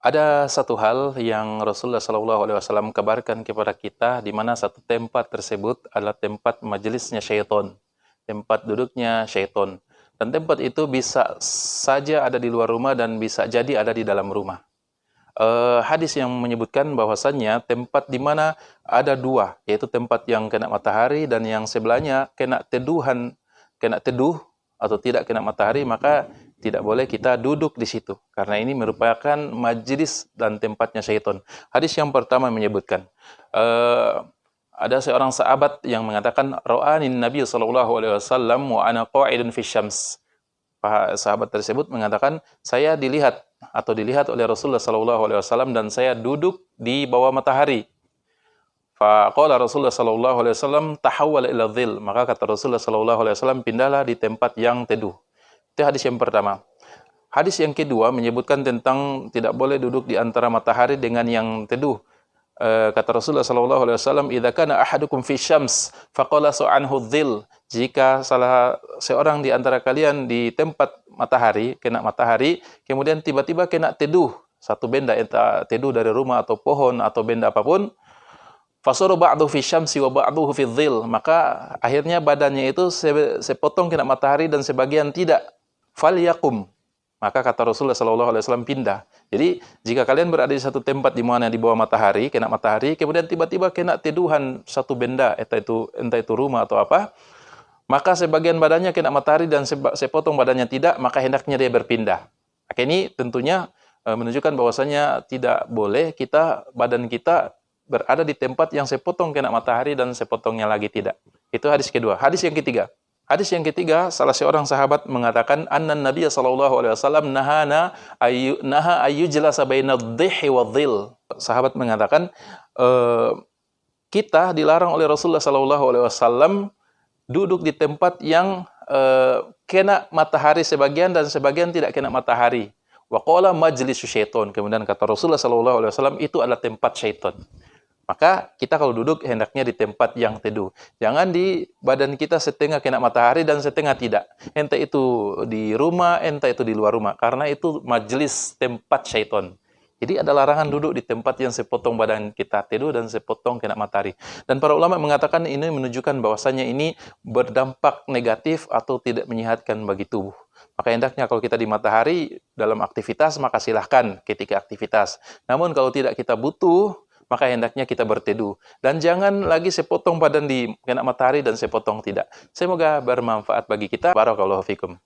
Ada satu hal yang Rasulullah SAW kabarkan kepada kita, di mana satu tempat tersebut adalah tempat majelisnya syaitan, tempat duduknya syaitan. Dan tempat itu bisa saja ada di luar rumah dan bisa jadi ada di dalam rumah. Hadis yang menyebutkan bahwasannya tempat di mana ada dua, yaitu tempat yang kena matahari dan yang sebelahnya kena teduh atau tidak kena matahari, maka tidak boleh kita duduk di situ, karena ini merupakan majlis dan tempatnya syaitan. Hadis yang pertama menyebutkan, ada seorang sahabat yang mengatakan, ra'anin Nabi SAW wa ana qa'idun fi syams. Sahabat tersebut mengatakan, saya dilihat oleh Rasulullah SAW dan saya duduk di bawah matahari. Faqala Rasulullah SAW tahawwala ila dhil. Maka kata Rasulullah SAW, pindahlah di tempat yang teduh. Itu hadis yang pertama. Hadis yang kedua menyebutkan tentang tidak boleh duduk di antara matahari dengan yang teduh. Kata Rasulullah SAW, idza kana ahadukum fi syams faqala su'anhu dhil. Jika salah seorang di antara kalian di tempat matahari, kena matahari, kemudian tiba-tiba kena teduh, satu benda, entah teduh dari rumah atau pohon atau benda apapun, fasara ba'du fi syamsi wa ba'duhu fi dhil, maka akhirnya badannya itu sepotong kena matahari dan sebagian tidak. Falyakum, maka kata Rasulullah SAW, pindah. Jadi jika kalian berada di satu tempat di mana di bawah matahari, kena matahari, kemudian tiba-tiba kena teduhan satu benda, entah itu rumah atau apa, maka sebagian badannya kena matahari dan sepotong badannya tidak, maka hendaknya dia berpindah. Maka ini tentunya menunjukkan bahwasanya tidak boleh badan kita berada di tempat yang sepotong kena matahari dan sepotongnya lagi tidak. Itu hadis kedua. Hadis yang ketiga. Salah seorang sahabat mengatakan, annan Nabiy SAW naha ayyujlasa bainad dhihi wadh-dhil. Sahabat mengatakan, kita dilarang oleh Rasulullah SAW duduk di tempat yang kena matahari sebagian dan sebagian tidak kena matahari. Wa qala majlisu syaitan. Kemudian kata Rasulullah SAW, itu adalah tempat syaitan. Maka kita kalau duduk hendaknya di tempat yang teduh. Jangan di badan kita setengah kena matahari dan setengah tidak. Entah itu di rumah, entah itu di luar rumah. Karena itu majelis tempat syaitan. Jadi ada larangan duduk di tempat yang sepotong badan kita teduh dan sepotong kena matahari. Dan para ulama mengatakan ini menunjukkan bahwasannya ini berdampak negatif atau tidak menyehatkan bagi tubuh. Maka hendaknya kalau kita di matahari dalam aktivitas, maka silahkan ketika aktivitas. Namun kalau tidak kita butuh, maka hendaknya kita berteduh. Dan jangan lagi sepotong badan di kena matahari dan sepotong tidak. Semoga bermanfaat bagi kita. Barakallahu fikum.